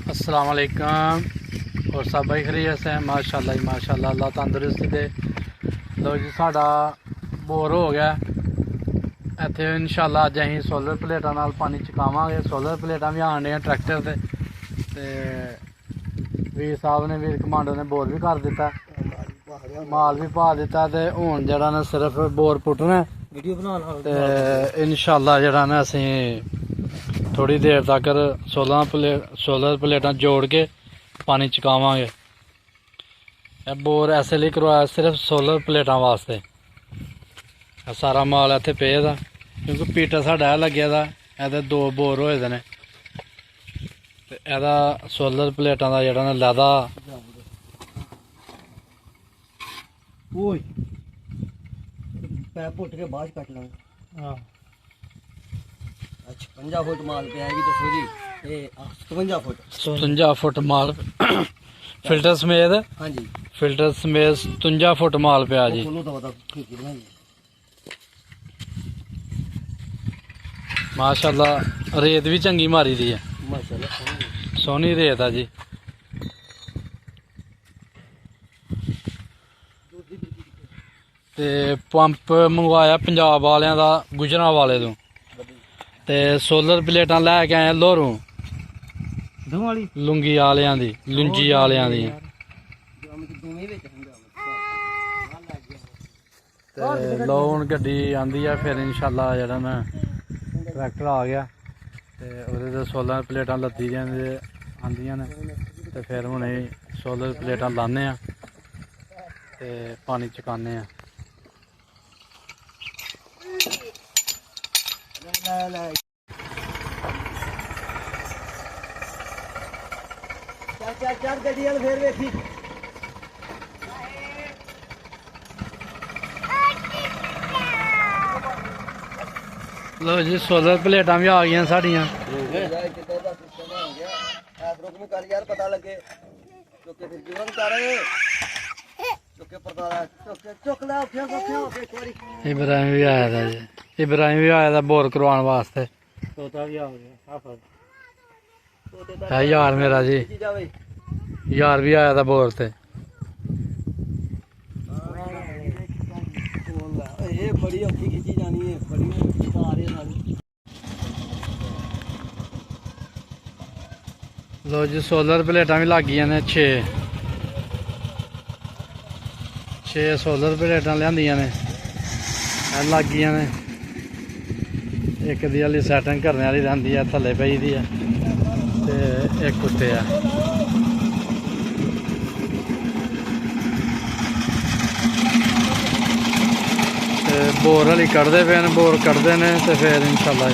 अस्सलाम वालेकुम और सब भाई खरीत से माशाल्लाह जी माशाल्लाह, अल्लाह तंदुरुस्ती दे। लो जी साडा बोर हो गया इत्थे इंशाल्लाह अज असीं सोलर प्लेटां नाल पानी चकावांगे। सोलर प्लेटां भी आने ट्रैक्टर ते वीर साहब ने वीर कमांडो ने बोर भी कर दिता, माल भी पा दिता ते हुण जेहड़ा ना सिर्फ बोर पुट्टना ते इंशाल्लाह जेहड़ा ना असीं थोड़ी देर तक सोलर प्लेटां जोड़ के पानी चकावांगे। बोर ऐसे लिए करवाया सिर्फ सोलर प्लेटां वास्ते। सारा माल इत्थे पेदा क्योंकि पीटर साढ़ा लग्गे दा, एह्दे 2 बोर होए दे ने ते एह्दा सोलर प्लेटां दा जेहड़ा ना लैदा ओए पैप पुट के बाद कट लांगे। हां 56 फुट माल पे आएगी तो सोजी ये 57 फुट 57 फुट माल फिल्टर समेत। हाँ जी फिल्टर समेत 57 फुट माल पिया जी। माशाल्लाह रेत भी चंगी मारी दी है, माशाल्लाह सोहनी रेत है जी। ते पंप मंगवाया पंजाब वालियां दा गुजरांवाले तो ते सोलर प्लेटां लैके आए लोहरूं लुंगी वालियां दी लुंजी वालियां दी। लो हुण गड्डी आंदी है फिर इंशाल्लाह जेहड़ा ना ट्रैक्टर आ गया ते ओहदे ते सोलर प्लेटां लद्दी दियां आंदियां ने ते फिर हुण सोलर प्लेटां लाने आ ते पानी चकाने आ। चार गड्डी फिर वेखी लो जी सोलर प्लेटां भी आ गई साड़ियां। पता लगे इब्राहिम भी आया था जी। ਇਬਰਾਹਿਮ ਵੀ ਆਇਆ ਦਾ ਬੋਰ ਕਰਵਾਉਣ ਵਾਸਤੇ। ਤੋਤਾ ਵੀ ਆ ਗਿਆ ਆ ਫੜ ਤੋਤੇ ਦਾ ਹੈ ਯਾਰ ਮੇਰਾ ਜੀ, ਖਿੱਚੀ ਜਾਵੇ ਯਾਰ ਵੀ ਆਇਆ ਦਾ ਬੋਰ ਤੇ। ਇਹ ਬੜੀ ਔਖੀ ਖਿੱਚੀ ਜਾਣੀ ਹੈ, ਬੜੀ ਔਖੀ ਤਾਰ ਹੈ ਸਾਰੀ। ਲੋ ਜੀ ਸੋਲਰ ਪਲੇਟਾਂ ਵੀ ਲੱਗ ਗਈਆਂ ਨੇ 6 ਸੋਲਰ ਪਲੇਟਾਂ ਲਿਆਂਦੀਆਂ ਨੇ, ਇਹ ਲੱਗ ਗਈਆਂ ਨੇ। ਇੱਕ ਦੀ ਵਾਲੀ ਸੈਟਿੰਗ ਕਰਨੇ ਵਾਲੀ ਰਹਿੰਦੀ ਆ, ਥੱਲੇ ਪਈ ਦੀ ਆ, ਤੇ ਇੱਕ ਉੱਤੇ ਆ। ਤੇ ਬੋਰ ਵਾਲੀ ਕੱਢਦੇ ਪਏ ਨੇ, ਬੋਰ ਕੱਢਦੇ ਨੇ ਤੇ ਫਿਰ ਇਨਸ਼ਾਅੱਲਾ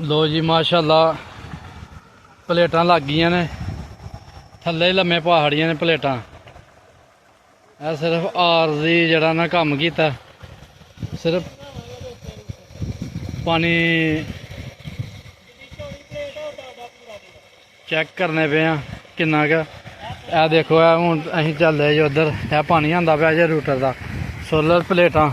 ਲੋ ਜੀ ਮਾਸ਼ਾਅੱਲਾ ਪਲੇਟਾਂ ਲੱਗ ਗਈਆਂ ਨੇ, ਥੱਲੇ ਲੰਮੇ ਪਹਾੜੀਆਂ ਨੇ ਪਲੇਟਾਂ। ਇਹ ਸਿਰਫ ਆਰਜ਼ੀ ਜਿਹੜਾ ਨਾ ਕੰਮ ਕੀਤਾ, ਸਿਰਫ ਪਾਣੀ ਚੈੱਕ ਕਰਨੇ ਪਏ ਆ ਕਿੰਨਾ ਕੁ। ਇਹ ਦੇਖੋ ਇਹ ਹੁਣ ਅਸੀਂ ਚੱਲੇ ਜੀ ਉੱਧਰ, ਇਹ ਪਾਣੀ ਆਉਂਦਾ ਪਿਆ ਜੇ ਰੂਟਰ ਦਾ। ਸੋਲਰ ਪਲੇਟਾਂ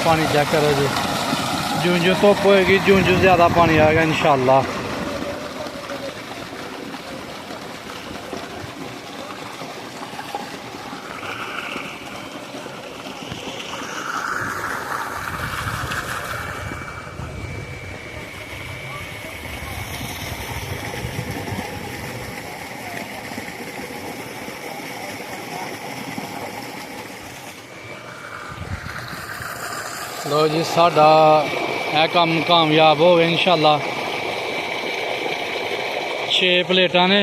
पानी चेक करो जी, जूं जूं धुप होएगी जूं जूं ज़्यादा पानी आएगा इंशाअल्लाह। लो जी साडा यह काम कामयाब हो गया इंशाअल्लाह। 6 प्लेटां ने,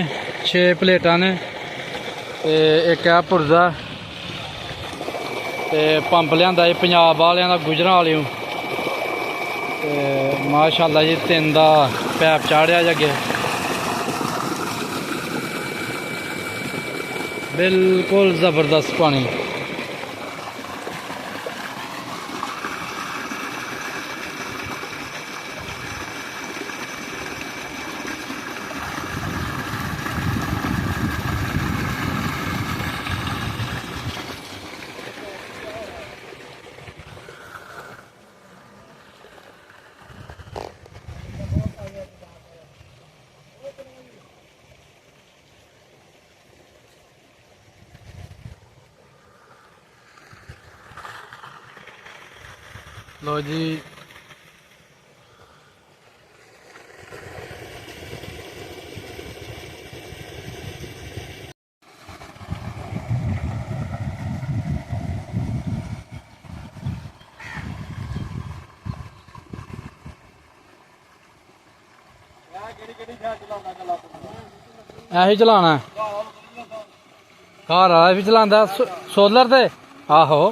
6 प्लेटां ने ते एक है पुरजा ते पंप लियांदा जी पंजाब वालियां दा, गुजरां वालियों। ते माशाअल्लाह जी 3 दा पैप चाढ़िया जगे, बिल्कुल ज़बरदस्त पानी। लो जी ऐही चलाना घर वाला भी चलांदा सोलर ते आहो।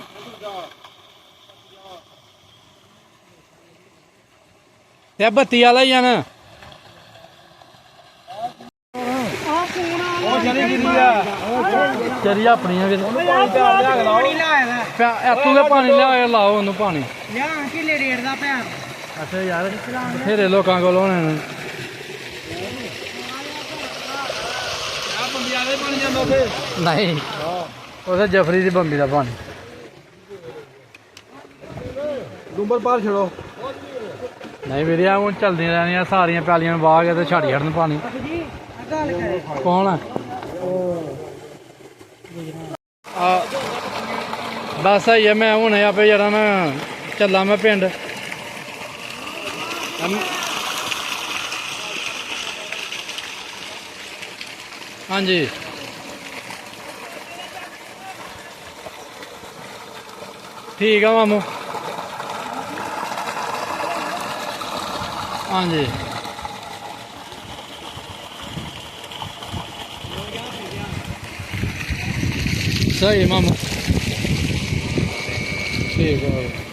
ते बत्ती वाला ही है ना, चरी अपनी तू पानी लिया लाओ ओनू पानी। ਅੱਛਾ ਯਾਰ ਬਥੇਰੇ ਲੋਕਾਂ ਕੋਲ ਹੋਣੇ ਨੇ ਬੰਬੀ ਵਾਲੇ ਬਣ ਜਾਂਦਾ ਉੱਥੇ ਨਹੀਂ ਉਹਦੇ ਜਫਰੀ ਦੀ ਬੰਬੀ ਦਾ ਪਾਣੀ ਡੁੰਬਰ ਪਾਰ ਛੜੋ ਨਹੀਂ ਵੀਰੇ ਆ ਹੁਣ ਚੱਲਦੀਆਂ ਰਹਿਣੀਆਂ ਸਾਰੀਆਂ ਪੈਲੀਆਂ ਨੂੰ ਵਾਹ ਕੇ ਤੇ ਛੱਡ ਛੱਡਣ ਪਾਣੀ ਕੌਣ ਆ ਬਸ ਆਈ ਮੈਂ ਹੁਣ ਆਪੇ ਜਰਾ ਮੈਂ ਚੱਲਾਂ ਮੈਂ ਪਿੰਡ ਹਾਂਜੀ ਠੀਕ ਆ ਮਾਮੂ ਹਾਂਜੀ ਸਹੀ ਮਾਮੂ ਠੀਕ ਹੈ